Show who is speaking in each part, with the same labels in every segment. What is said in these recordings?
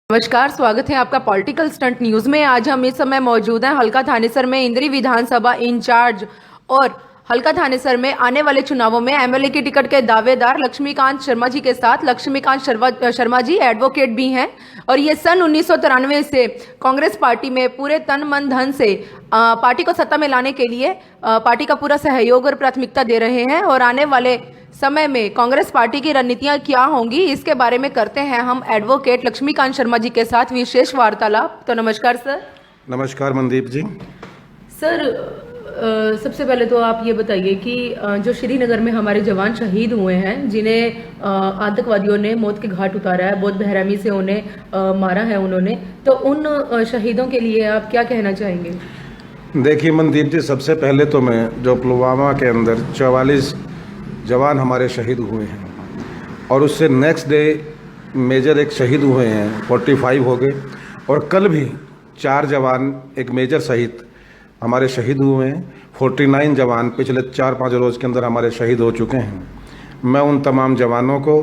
Speaker 1: नमस्कार, स्वागत है आपका पॉलिटिकल स्टंट न्यूज में। आज हम इस समय मौजूद हैं हल्का थानेसर में इंद्री विधानसभा इंचार्ज और हल्का थानेसर में आने वाले चुनावों में एमएलए की टिकट के दावेदार लक्ष्मीकांत शर्मा जी के साथ। लक्ष्मीकांत शर्मा जी एडवोकेट भी हैं और ये सन 1993 से कांग्रेस पार्टी में पूरे तन मन धन से पार्टी को सत्ता में लाने के लिए पार्टी का पूरा सहयोग और प्राथमिकता दे रहे हैं। और आने वाले समय में कांग्रेस पार्टी की रणनीतियां क्या होंगी, इसके बारे में करते हैं हम एडवोकेट लक्ष्मीकांत शर्मा जी के साथ विशेष वार्तालाप। तो नमस्कार सर।
Speaker 2: नमस्कार मनदीप जी।
Speaker 1: सर, सबसे पहले तो आप ये बताइए कि जो श्रीनगर में हमारे जवान शहीद हुए हैं, जिन्हें आतंकवादियों ने मौत के घाट उतारा है, बहुत बेरहमी से उन्हें मारा है उन्होंने, तो उन शहीदों के लिए आप क्या कहना चाहेंगे?
Speaker 2: देखिए मनदीप जी, सबसे पहले तो मैं जो पुलवामा के अंदर 44 जवान हमारे शहीद हुए हैं और उससे नेक्स्ट डे मेजर एक शहीद हुए हैं, 45 हो गए, और कल भी 4 जवान एक मेजर सहित हमारे शहीद हुए हैं। 49 जवान पिछले 4-5 रोज़ के अंदर हमारे शहीद हो चुके हैं। मैं उन तमाम जवानों को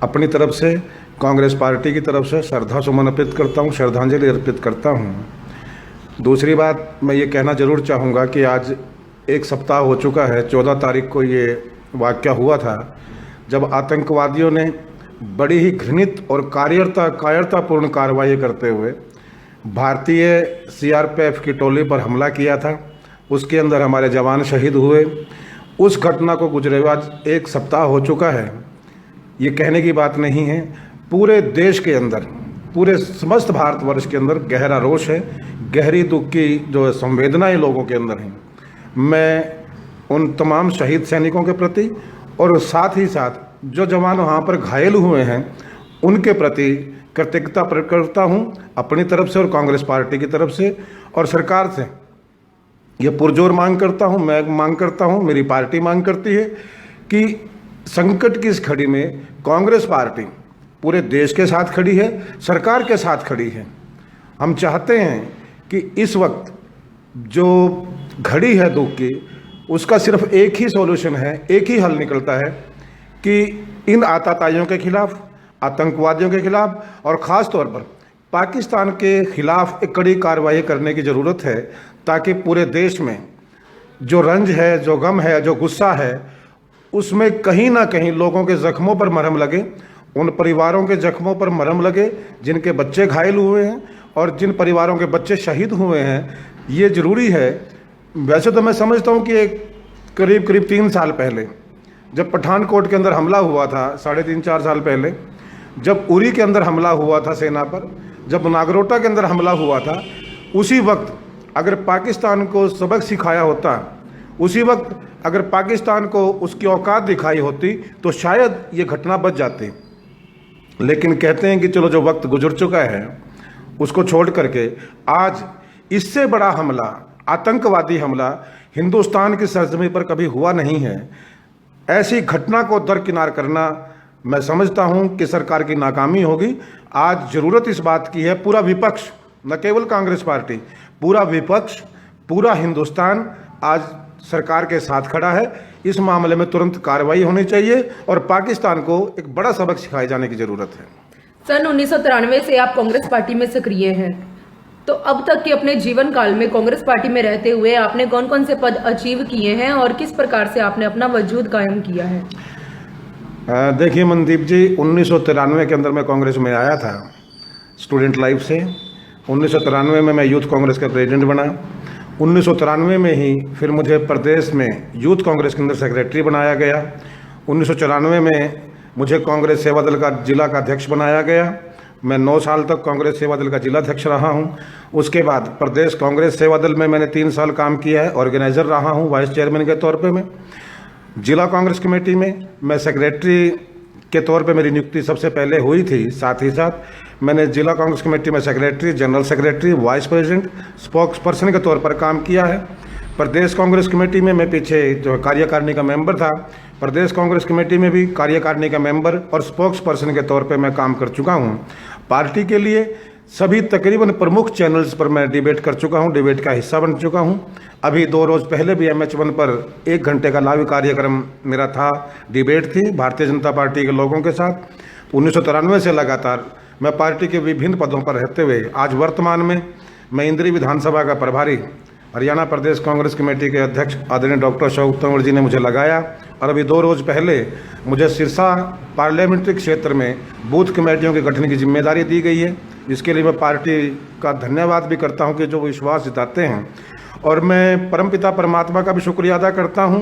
Speaker 2: अपनी तरफ से, कांग्रेस पार्टी की तरफ से श्रद्धा सुमन अर्पित करता हूँ, श्रद्धांजलि अर्पित करता हूँ। दूसरी बात मैं ये कहना ज़रूर चाहूँगा कि आज 1 सप्ताह हो चुका है, 14 तारीख को ये वाक़या हुआ था जब आतंकवादियों ने बड़ी ही घृणित और कायरतापूर्ण कार्रवाई करते हुए भारतीय सीआरपीएफ की टोली पर हमला किया था। उसके अंदर हमारे जवान शहीद हुए। उस घटना को गुजरे हुए आज 1 सप्ताह हो चुका है। ये कहने की बात नहीं है, पूरे देश के अंदर, पूरे समस्त भारतवर्ष के अंदर गहरा रोष है, गहरी दुख की जो संवेदनाएं लोगों के अंदर हैं। मैं उन तमाम शहीद सैनिकों के प्रति और साथ ही साथ जो जवान वहाँ पर घायल हुए हैं उनके प्रति कृतज्ञता प्रकट करता हूँ अपनी तरफ से और कांग्रेस पार्टी की तरफ से, और सरकार से ये पुरजोर मांग करता हूँ, मैं मांग करता हूँ, मेरी पार्टी मांग करती है कि संकट की इस घड़ी में कांग्रेस पार्टी पूरे देश के साथ खड़ी है, सरकार के साथ खड़ी है। हम चाहते हैं कि इस वक्त जो घड़ी है दुख की, उसका सिर्फ एक ही सॉल्यूशन है, एक ही हल निकलता है कि इन आतताइयों के खिलाफ, आतंकवादियों के खिलाफ और ख़ास तौर पर पाकिस्तान के खिलाफ एक कड़ी कार्रवाई करने की ज़रूरत है, ताकि पूरे देश में जो रंज है, जो गम है, जो गुस्सा है, उसमें कहीं ना कहीं लोगों के ज़ख्मों पर मरहम लगे, उन परिवारों के ज़ख्मों पर मरहम लगे जिनके बच्चे घायल हुए हैं और जिन परिवारों के बच्चे शहीद हुए हैं। ये ज़रूरी है। वैसे तो मैं समझता हूँ कि एक करीब 3 साल पहले जब पठानकोट के अंदर हमला हुआ था, 3.5-4 साल पहले जब उरी के अंदर हमला हुआ था सेना पर, जब नागरोटा के अंदर हमला हुआ था, उसी वक्त अगर पाकिस्तान को सबक सिखाया होता, उसी वक्त अगर पाकिस्तान को उसकी औकात दिखाई होती, तो शायद ये घटना बच जाती। लेकिन कहते हैं कि चलो जो वक्त गुजर चुका है उसको छोड़ करके आज इससे बड़ा हमला, आतंकवादी हमला हिंदुस्तान की सरजमी पर कभी हुआ नहीं है। ऐसी घटना को दरकिनार करना मैं समझता हूं कि सरकार की नाकामी होगी। आज ज़रूरत इस बात की है, पूरा विपक्ष, न केवल कांग्रेस पार्टी, पूरा विपक्ष, पूरा हिंदुस्तान आज सरकार के साथ खड़ा है। इस मामले में तुरंत कार्रवाई होनी चाहिए और पाकिस्तान को एक बड़ा सबक सिखाए जाने की ज़रूरत है।
Speaker 1: सन 1993 से आप कांग्रेस पार्टी में सक्रिय हैं, तो अब तक के अपने जीवन काल में कांग्रेस पार्टी में रहते हुए आपने कौन कौन से पद अचीव किए हैं और किस प्रकार से आपने अपना वजूद कायम किया है?
Speaker 2: देखिए मनदीप जी, 1993 के अंदर मैं कांग्रेस में आया था स्टूडेंट लाइफ से। 1993 में मैं यूथ कांग्रेस का प्रेसिडेंट बना। 1993 में ही फिर मुझे प्रदेश में यूथ कांग्रेस के अंदर सेक्रेटरी बनाया गया। 1994 में मुझे कांग्रेस सेवा दल का जिला का अध्यक्ष बनाया गया। मैं 9 साल तक कांग्रेस सेवा दल का जिला अध्यक्ष रहा हूं। उसके बाद प्रदेश कांग्रेस सेवा दल में मैंने 3 साल काम किया है, ऑर्गेनाइजर रहा हूं वाइस चेयरमैन के तौर पे। मैं जिला कांग्रेस कमेटी में मैं सेक्रेटरी के तौर पे मेरी नियुक्ति सबसे पहले हुई थी। साथ ही साथ मैंने जिला कांग्रेस कमेटी में secretary, general secretary, vice president, spokes person के तौर पर काम किया है। प्रदेश कांग्रेस कमेटी में मैं पीछे जो कार्यकारिणी का मेंबर था, प्रदेश कांग्रेस कमेटी में भी कार्यकारिणी का मेंबर और स्पोक्स पर्सन के तौर पे मैं काम कर चुका हूं। पार्टी के लिए सभी तकरीबन प्रमुख चैनल्स पर मैं डिबेट कर चुका हूं, डिबेट का हिस्सा बन चुका हूं। अभी 2 रोज़ पहले भी MH1 पर 1 घंटे का लाइव कार्यक्रम मेरा था, डिबेट थी भारतीय जनता पार्टी के लोगों के साथ। 1993 से लगातार मैं पार्टी के विभिन्न पदों पर रहते हुए आज वर्तमान में मैं इंद्री विधानसभा का प्रभारी, हरियाणा प्रदेश कांग्रेस कमेटी के अध्यक्ष आदरणीय डॉक्टर अशोक तंवर जी ने मुझे लगाया और अभी 2 रोज़ पहले मुझे सिरसा पार्लियामेंट्री क्षेत्र में बूथ कमेटियों के गठन की जिम्मेदारी दी गई है, जिसके लिए मैं पार्टी का धन्यवाद भी करता हूं कि जो विश्वास जताते हैं। और मैं परमपिता परमात्मा का भी शुक्रिया अदा करता हूं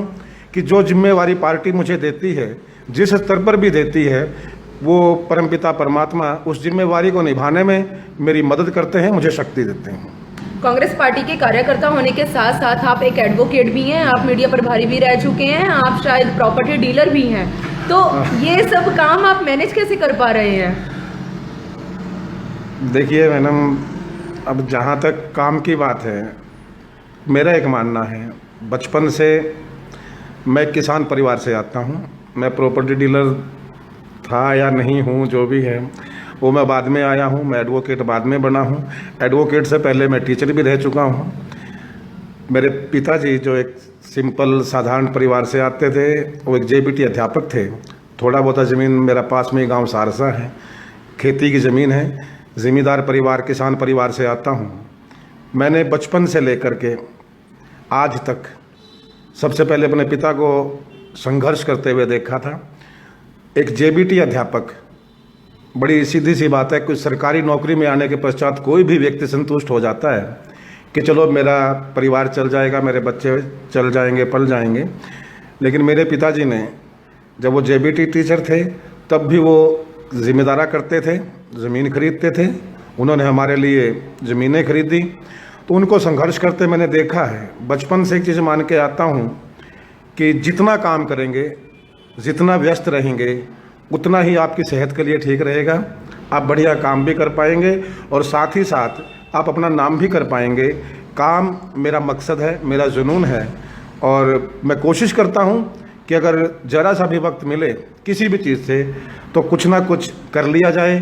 Speaker 2: कि जो जिम्मेवारी पार्टी मुझे देती है, जिस स्तर पर भी देती है, वो परमपिता परमात्मा उस जिम्मेवारी को निभाने में मेरी मदद करते हैं, मुझे शक्ति देते हैं।
Speaker 1: कांग्रेस पार्टी के कार्यकर्ता होने के साथ साथ आप एक एडवोकेट भी हैं, आप मीडिया प्रभारी भी रह चुके हैं, आप शायद प्रॉपर्टी डीलर भी हैं, तो ये सब काम आप मैनेज कैसे कर पा रहे हैं?
Speaker 2: देखिए मैडम, अब जहाँ तक काम की बात है, मेरा एक मानना है, बचपन से मैं किसान परिवार से आता हूँ। मैं प्रॉपर्टी डीलर था या नहीं हूँ, जो भी है वो मैं बाद में आया हूँ। मैं एडवोकेट बाद में बना हूँ। एडवोकेट से पहले मैं टीचर भी रह चुका हूँ। मेरे पिताजी जो एक सिंपल साधारण परिवार से आते थे, वो एक जेबीटी अध्यापक थे। थोड़ा बहुत ज़मीन मेरा पास में ही गांव सारसा है, खेती की ज़मीन है। ज़मींदार परिवार, किसान परिवार से आता हूँ। मैंने बचपन से लेकर के आज तक सबसे पहले अपने पिता को संघर्ष करते हुए देखा था। एक जेबीटी अध्यापक, बड़ी सीधी सी बात है, कुछ सरकारी नौकरी में आने के पश्चात कोई भी व्यक्ति संतुष्ट हो जाता है कि चलो मेरा परिवार चल जाएगा, मेरे बच्चे चल जाएंगे, पल जाएंगे। लेकिन मेरे पिताजी ने, जब वो जेबीटी टीचर थे, तब भी वो जिम्मेदारा करते थे, ज़मीन खरीदते थे। उन्होंने हमारे लिए ज़मीनें खरीदी, तो उनको संघर्ष करते मैंने देखा है। बचपन से एक चीज़ मान के आता हूँ कि जितना काम करेंगे, जितना व्यस्त रहेंगे, उतना ही आपकी सेहत के लिए ठीक रहेगा। आप बढ़िया काम भी कर पाएंगे और साथ ही साथ आप अपना नाम भी कर पाएंगे। काम मेरा मकसद है, मेरा जुनून है, और मैं कोशिश करता हूँ कि अगर ज़रा सा भी वक्त मिले किसी भी चीज़ से, तो कुछ ना कुछ कर लिया जाए,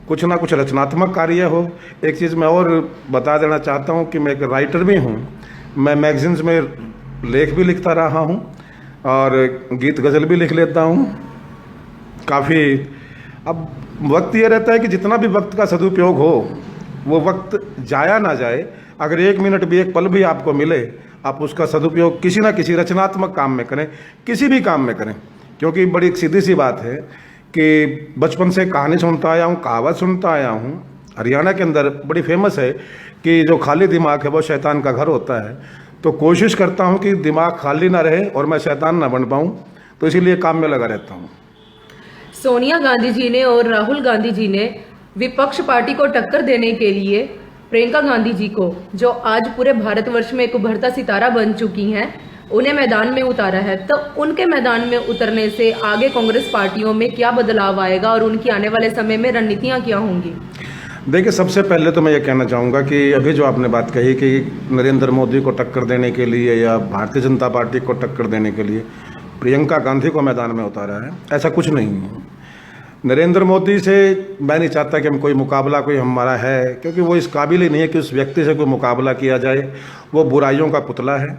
Speaker 2: कुछ ना कुछ रचनात्मक कार्य हो। एक चीज़ मैं और बता देना चाहता हूँ कि मैं एक राइटर भी हूँ। मैं मैगजीन्स में लेख भी लिखता रहा हूँ और गीत गज़ल भी लिख लेता हूँ काफ़ी। अब वक्त ये रहता है कि जितना भी वक्त का सदुपयोग हो, वो वक्त जाया ना जाए। अगर 1 मिनट भी, 1 पल भी आपको मिले, आप उसका सदुपयोग किसी ना किसी रचनात्मक काम में करें, किसी भी काम में करें। क्योंकि बड़ी सीधी सी बात है कि बचपन से कहानी सुनता आया हूँ, कहावत सुनता आया हूँ। हरियाणा के अंदर बड़ी फेमस है कि जो खाली दिमाग है वो शैतान का घर होता है। तो कोशिश करता हूँ कि दिमाग खाली ना रहे और मैं शैतान ना बन पाऊँ, तो इसीलिए काम में लगा रहता हूँ।
Speaker 1: सोनिया गांधी जी ने और राहुल गांधी जी ने विपक्ष पार्टी को टक्कर देने के लिए प्रियंका गांधी जी को, जो आज पूरे भारतवर्ष में एक उभरता सितारा बन चुकी हैं, उन्हें मैदान में उतारा है। तो उनके मैदान में उतरने से आगे कांग्रेस पार्टियों में क्या बदलाव आएगा और उनकी आने वाले समय में रणनीतियां क्या होंगी?
Speaker 2: देखिए, सबसे पहले तो मैं ये कहना चाहूँगा कि अभी जो आपने बात कही कि नरेंद्र मोदी को टक्कर देने के लिए या भारतीय जनता पार्टी को टक्कर देने के लिए प्रियंका गांधी को मैदान में उतारा है, ऐसा कुछ नहीं है। नरेंद्र मोदी से मैं नहीं चाहता कि हम कोई मुकाबला कोई हमारा है, क्योंकि वो इस काबिल ही नहीं है कि उस व्यक्ति से कोई मुकाबला किया जाए। वो बुराइयों का पुतला है,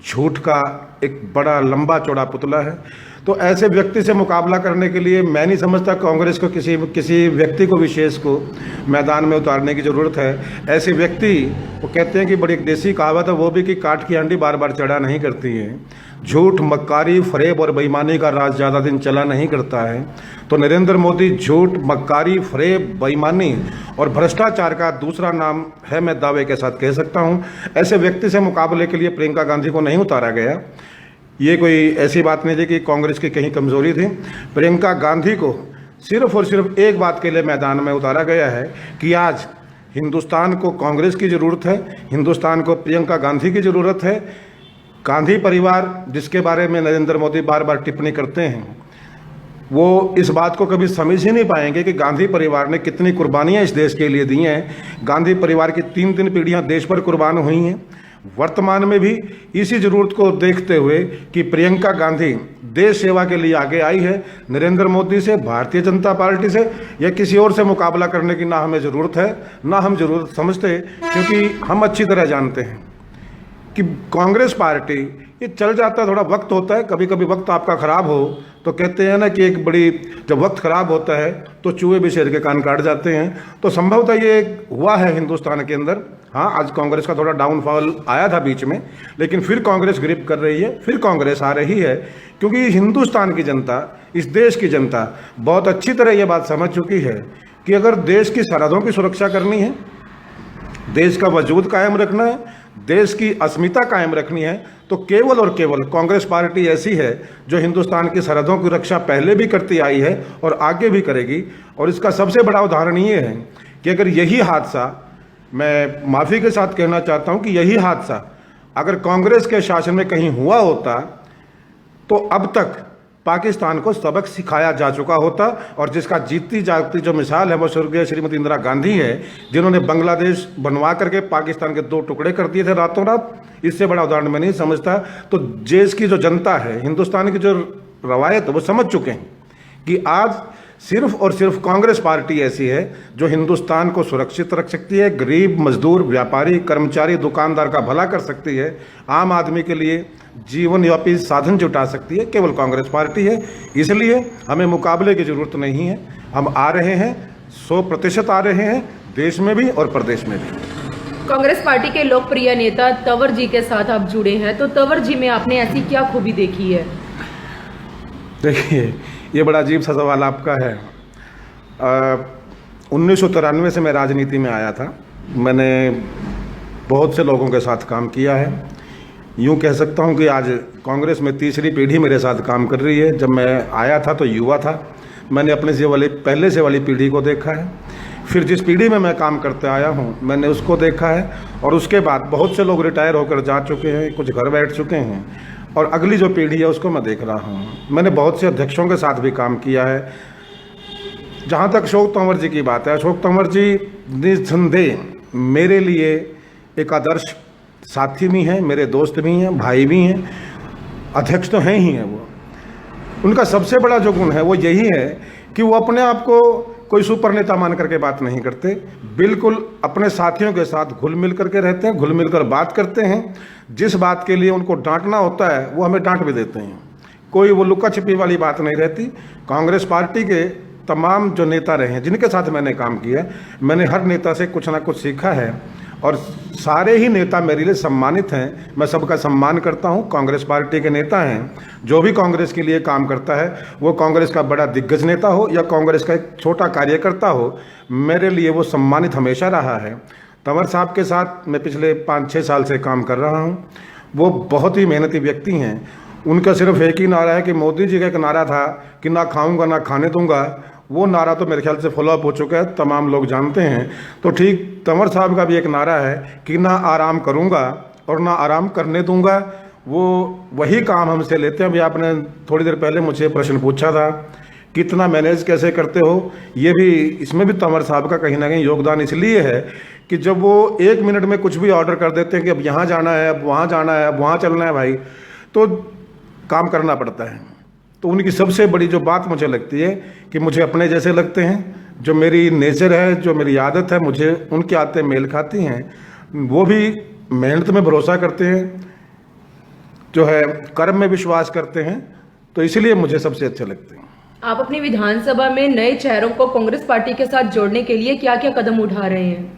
Speaker 2: झूठ का एक बड़ा लंबा चौड़ा पुतला है। तो ऐसे व्यक्ति से मुकाबला करने के लिए मैं नहीं समझता कांग्रेस को किसी व्यक्ति को विशेष को मैदान में उतारने की ज़रूरत है। ऐसे व्यक्ति, वो कहते हैं कि बड़ी एक देसी कहावत है वो भी, कि काठ की हांडी बार बार चढ़ा नहीं करती है। झूठ, मक्कारी, फरेब और बेईमानी का राज ज़्यादा दिन चला नहीं करता है। तो नरेंद्र मोदी झूठ, मक्कारी, फरेब, बेईमानी और भ्रष्टाचार का दूसरा नाम है, मैं दावे के साथ कह सकता हूँ। ऐसे व्यक्ति से मुकाबले के लिए प्रियंका गांधी को नहीं उतारा गया। ये कोई ऐसी बात नहीं थी कि कांग्रेस की कहीं कमज़ोरी थी। प्रियंका गांधी को सिर्फ और सिर्फ एक बात के लिए मैदान में उतारा गया है कि आज हिंदुस्तान को कांग्रेस की ज़रूरत है, हिंदुस्तान को प्रियंका गांधी की ज़रूरत है। गांधी परिवार, जिसके बारे में नरेंद्र मोदी बार बार टिप्पणी करते हैं, वो इस बात को कभी समझ ही नहीं पाएंगे कि गांधी परिवार ने कितनी कुर्बानियाँ इस देश के लिए दी हैं। गांधी परिवार की 3 पीढ़ियाँ देश पर कुर्बान हुई हैं। वर्तमान में भी इसी ज़रूरत को देखते हुए कि प्रियंका गांधी देश सेवा के लिए आगे आई है, नरेंद्र मोदी से, भारतीय जनता पार्टी से या किसी और से मुकाबला करने की ना हमें ज़रूरत है, ना हम ज़रूरत समझते। क्योंकि हम अच्छी तरह जानते हैं कि कांग्रेस पार्टी ये चल जाता है, थोड़ा वक्त होता है, कभी कभी वक्त आपका ख़राब हो तो कहते हैं ना कि एक बड़ी, जब वक्त खराब होता है तो चूहे भी शेर के कान काट जाते हैं। तो संभवतः ये हुआ है हिंदुस्तान के अंदर। हाँ, आज कांग्रेस का थोड़ा डाउनफॉल आया था बीच में, लेकिन फिर कांग्रेस ग्रिप कर रही है, फिर कांग्रेस आ रही है, क्योंकि हिंदुस्तान की जनता, इस देश की जनता बहुत अच्छी तरह ये बात समझ चुकी है कि अगर देश की सरहदों की सुरक्षा करनी है, देश का वजूद कायम रखना है, देश की अस्मिता कायम रखनी है, तो केवल और केवल कांग्रेस पार्टी ऐसी है जो हिंदुस्तान की सरहदों की रक्षा पहले भी करती आई है और आगे भी करेगी। और इसका सबसे बड़ा उदाहरण ये है कि अगर यही हादसा, मैं माफ़ी के साथ कहना चाहता हूँ कि यही हादसा अगर कांग्रेस के शासन में कहीं हुआ होता तो अब तक पाकिस्तान को सबक सिखाया जा चुका होता। और जिसका जीतती जागती जो मिसाल है वो स्वर्गीय श्रीमती इंदिरा गांधी है, जिन्होंने बांग्लादेश बनवा करके पाकिस्तान के 2 टुकड़े कर दिए थे रातों रात। इससे बड़ा उदाहरण मैं नहीं समझता। तो देश की जो जनता है, हिंदुस्तान की जो रवायत है, वो समझ चुके हैं कि आज सिर्फ और सिर्फ कांग्रेस पार्टी ऐसी है जो हिंदुस्तान को सुरक्षित रख सकती है, गरीब, मजदूर, व्यापारी, कर्मचारी, दुकानदार का भला कर सकती है, आम आदमी के लिए जीवन व्यापी साधन जुटा सकती है, केवल कांग्रेस पार्टी है। इसलिए हमें मुकाबले की जरूरत नहीं है। हम आ रहे हैं, 100% आ रहे हैं, देश में भी और प्रदेश में भी।
Speaker 1: कांग्रेस पार्टी के लोकप्रिय नेता तंवर जी के साथ आप जुड़े हैं, तो तंवर जी में आपने ऐसी क्या खूबी देखी है?
Speaker 2: देखिए, ये बड़ा अजीब सा सवाल आपका है। 1993 से मैं राजनीति में आया था। मैंने बहुत से लोगों के साथ काम किया है। यूँ कह सकता हूँ कि आज कांग्रेस में तीसरी पीढ़ी मेरे साथ काम कर रही है। जब मैं आया था तो युवा था, मैंने अपने से वाली पहले से वाली पीढ़ी को देखा है। फिर जिस पीढ़ी में मैं काम करते आया हूँ मैंने उसको देखा है, और उसके बाद बहुत से लोग रिटायर होकर जा चुके हैं, कुछ घर बैठ चुके हैं, और अगली जो पीढ़ी है उसको मैं देख रहा हूँ। मैंने बहुत से अध्यक्षों के साथ भी काम किया है। जहाँ तक अशोक तंवर जी की बात है, अशोक तंवर जी निस्संदेह मेरे लिए एक आदर्श साथी भी हैं, मेरे दोस्त भी हैं, भाई भी हैं, अध्यक्ष तो हैं ही हैं वो। उनका सबसे बड़ा जो गुण है वो यही है कि वो अपने आप को कोई सुपर नेता मान करके बात नहीं करते, बिल्कुल अपने साथियों के साथ घुल मिल करके रहते हैं, घुल मिल कर बात करते हैं। जिस बात के लिए उनको डांटना होता है वो हमें डांट भी देते हैं। कोई वो लुका छिपी वाली बात नहीं रहती। कांग्रेस पार्टी के तमाम जो नेता रहे हैं जिनके साथ मैंने काम किया, मैंने हर नेता से कुछ ना कुछ सीखा है, और सारे ही नेता मेरे लिए सम्मानित हैं। मैं सबका सम्मान करता हूं। कांग्रेस पार्टी के नेता हैं, जो भी कांग्रेस के लिए काम करता है, वो कांग्रेस का बड़ा दिग्गज नेता हो या कांग्रेस का एक छोटा कार्यकर्ता हो, मेरे लिए वो सम्मानित हमेशा रहा है। तंवर साहब के साथ मैं पिछले 5-6 साल से काम कर रहा हूँ। वो बहुत ही मेहनती व्यक्ति हैं। उनका सिर्फ एक ही नारा है कि मोदी जी का एक नारा था कि ना खाऊंगा ना खाने दूंगा, वो नारा तो मेरे ख्याल से फॉलोअप हो चुका है, तमाम लोग जानते हैं। तो ठीक तंवर साहब का भी एक नारा है कि ना आराम करूंगा और ना आराम करने दूंगा। वो वही काम हमसे लेते हैं। अभी आपने थोड़ी देर पहले मुझे प्रश्न पूछा था कितना मैनेज कैसे करते हो, ये भी, इसमें भी तंवर साहब का कहीं ना कहीं योगदान इसलिए है कि जब वो 1 मिनट में कुछ भी ऑर्डर कर देते हैं कि अब यहाँ जाना है, अब वहाँ जाना है, अब वहाँ चलना है भाई, तो काम करना पड़ता है। तो उनकी सबसे बड़ी जो बात मुझे लगती है कि मुझे अपने जैसे लगते हैं, जो मेरी नेचर है, जो मेरी आदत है, मुझे उनकी आदतें मेल खाती हैं। वो भी मेहनत में भरोसा करते हैं, जो है कर्म में विश्वास करते हैं, तो इसलिए मुझे सबसे अच्छे लगते हैं।
Speaker 1: आप अपनी विधानसभा में नए चेहरों को कांग्रेस पार्टी के साथ जोड़ने के लिए क्या क्या कदम उठा रहे हैं?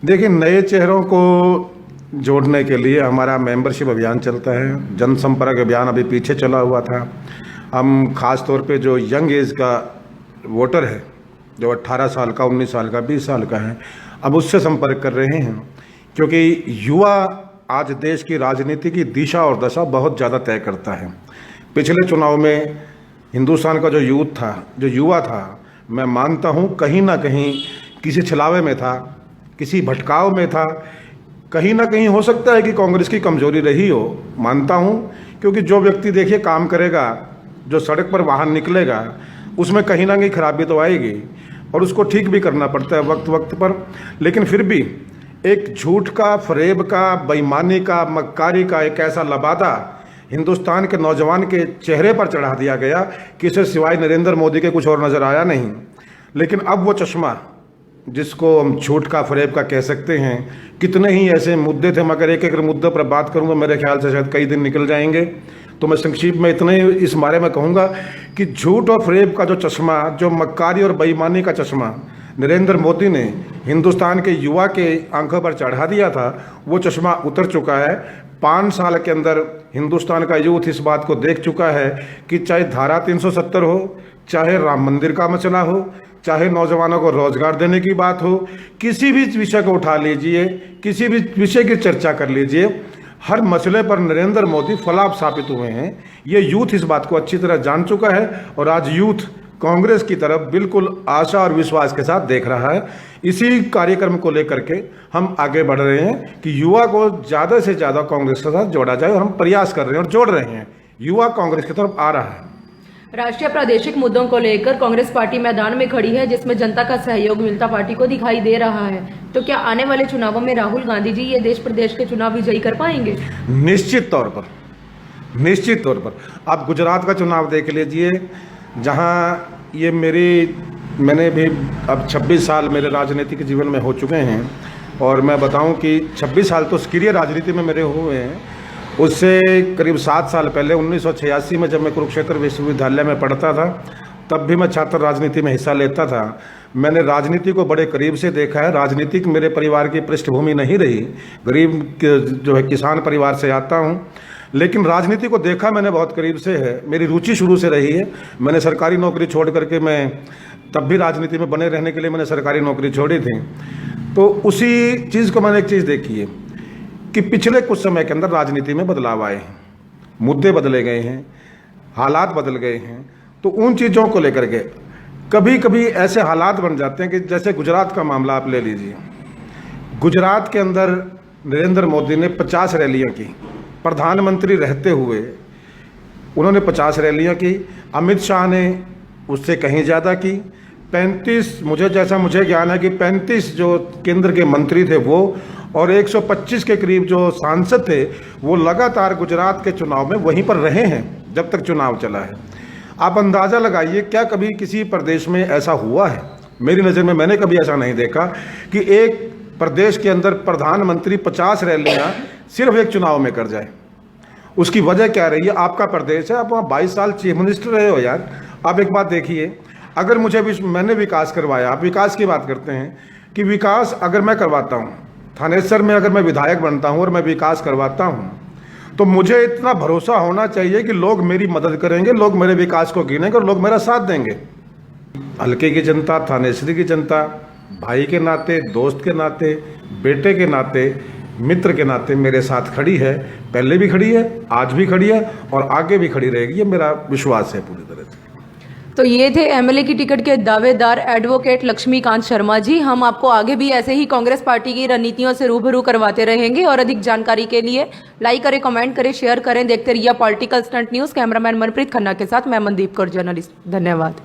Speaker 2: देखिए, नए चेहरों को जोड़ने के लिए हमारा मेंबरशिप अभियान चलता है। जनसंपर्क अभियान अभी पीछे चला हुआ था। हम खास तौर पे जो यंग एज का वोटर है, जो 18 साल का, 19 साल का, 20 साल का है, अब उससे संपर्क कर रहे हैं, क्योंकि युवा आज देश की राजनीति की दिशा और दशा बहुत ज़्यादा तय करता है। पिछले चुनाव में हिंदुस्तान का जो यूथ था, जो युवा था, मैं मानता हूँ कहीं ना कहीं किसी छलावे में था, किसी भटकाव में था। कहीं ना कहीं हो सकता है कि कांग्रेस की कमजोरी रही हो, मानता हूं, क्योंकि जो व्यक्ति देखिए काम करेगा, जो सड़क पर वाहन निकलेगा, उसमें कहीं ना कहीं खराबी तो आएगी, और उसको ठीक भी करना पड़ता है वक्त वक्त पर। लेकिन फिर भी एक झूठ का, फरेब का, बेईमानी का, मक्कारी का एक ऐसा लबादा हिंदुस्तान के नौजवान के चेहरे पर चढ़ा दिया गया कि इसे सिवाय नरेंद्र मोदी के कुछ और नजर आया नहीं। लेकिन अब वो चश्मा, जिसको हम झूठ का, फरेब का कह सकते हैं, कितने ही ऐसे मुद्दे थे, मगर एक एक मुद्दे पर बात करूंगा मेरे ख्याल से शायद कई दिन निकल जाएंगे। तो मैं संक्षिप्त में इतने इस बारे में कहूँगा कि झूठ और फरेब का जो चश्मा, जो मक्कारी और बेईमानी का चश्मा नरेंद्र मोदी ने हिंदुस्तान के युवा के आंखों पर चढ़ा दिया था, वो चश्मा उतर चुका है। 5 साल के अंदर हिंदुस्तान का यूथ इस बात को देख चुका है कि चाहे धारा 370 हो, चाहे राम मंदिर का मसला हो, चाहे नौजवानों को रोजगार देने की बात हो, किसी भी विषय को उठा लीजिए, किसी भी विषय की चर्चा कर लीजिए, हर मसले पर नरेंद्र मोदी फलाप साबित हुए हैं। ये यूथ इस बात को अच्छी तरह जान चुका है और आज यूथ कांग्रेस की तरफ बिल्कुल आशा और विश्वास के साथ देख रहा है। इसी कार्यक्रम को लेकर के हम आगे बढ़ रहे हैं कि युवा को ज़्यादा से ज़्यादा कांग्रेस के साथ जोड़ा जाए और हम प्रयास कर रहे हैं और जोड़ रहे हैं। युवा कांग्रेस की तरफ आ रहा है।
Speaker 1: राष्ट्रीय प्रादेशिक मुद्दों को लेकर कांग्रेस पार्टी मैदान में खड़ी है, जिसमें जनता का सहयोग मिलता पार्टी को दिखाई दे रहा है। तो क्या आने वाले चुनावों में राहुल गांधी जी ये देश प्रदेश के चुनाव विजयी कर पाएंगे?
Speaker 2: निश्चित तौर पर आप गुजरात का चुनाव देख लीजिए, जहां ये मैंने भी अब 26 साल मेरे राजनीतिक जीवन में हो चुके हैं और मैं बताऊं कि 26 साल तो सक्रिय राजनीति में मेरे हुए हैं। उससे करीब 7 साल पहले 1986 में जब मैं कुरुक्षेत्र विश्वविद्यालय में पढ़ता था, तब भी मैं छात्र राजनीति में हिस्सा लेता था। मैंने राजनीति को बड़े करीब से देखा है। राजनीतिक मेरे परिवार की पृष्ठभूमि नहीं रही, गरीब जो है किसान परिवार से आता हूँ, लेकिन राजनीति को देखा मैंने बहुत करीब से है। मेरी रुचि शुरू से रही है। मैंने सरकारी नौकरी छोड़ करके, मैं तब भी राजनीति में बने रहने के लिए मैंने सरकारी नौकरी छोड़ी थी। तो उसी चीज़ को मैंने एक चीज़ देखी है कि पिछले कुछ समय के अंदर राजनीति में बदलाव आए हैं, मुद्दे बदले गए हैं, हालात बदल गए हैं। तो उन चीज़ों को लेकर के कभी कभी ऐसे हालात बन जाते हैं कि जैसे गुजरात का मामला आप ले लीजिए। गुजरात के अंदर नरेंद्र मोदी ने 50 रैलियां की, प्रधानमंत्री रहते हुए उन्होंने 50 रैलियां की। अमित शाह ने उससे कहीं ज़्यादा की। 35 मुझे ज्ञान है कि 35 जो केंद्र के मंत्री थे वो और 125 के करीब जो सांसद थे वो लगातार गुजरात के चुनाव में वहीं पर रहे हैं जब तक चुनाव चला है। आप अंदाज़ा लगाइए, क्या कभी किसी प्रदेश में ऐसा हुआ है? मेरी नज़र में मैंने कभी ऐसा नहीं देखा कि एक प्रदेश के अंदर प्रधानमंत्री 50 रैलियां सिर्फ एक चुनाव में कर जाए। उसकी वजह क्या रही है? आपका प्रदेश है, आप वहाँ 22 साल चीफ मिनिस्टर रहे हो यार। आप एक बात देखिए, अगर मैंने विकास करवाया, आप विकास की बात करते हैं कि विकास अगर मैं करवाता हूँ, थानेसर में अगर मैं विधायक बनता हूँ और मैं विकास करवाता हूँ, तो मुझे इतना भरोसा होना चाहिए कि लोग मेरी मदद करेंगे, लोग मेरे विकास को गिनेंगे और लोग मेरा साथ देंगे। हल्के की जनता, थानेसरी की जनता भाई के नाते, दोस्त के नाते, बेटे के नाते, मित्र के नाते मेरे साथ खड़ी है। पहले भी खड़ी है, आज भी खड़ी है और आगे भी खड़ी रहेगी, ये मेरा विश्वास है पूरी तरह से।
Speaker 1: तो ये थे एमएलए की टिकट के दावेदार एडवोकेट लक्ष्मीकांत शर्मा जी। हम आपको आगे भी ऐसे ही कांग्रेस पार्टी की रणनीतियों से रूबरू करवाते रहेंगे और अधिक जानकारी के लिए लाइक करें, कमेंट करें, शेयर करें। देखते रहिए political stunt news. Cameraman Manpreet Khanna के साथ मैं मनदीप कौर, जर्नलिस्ट। धन्यवाद।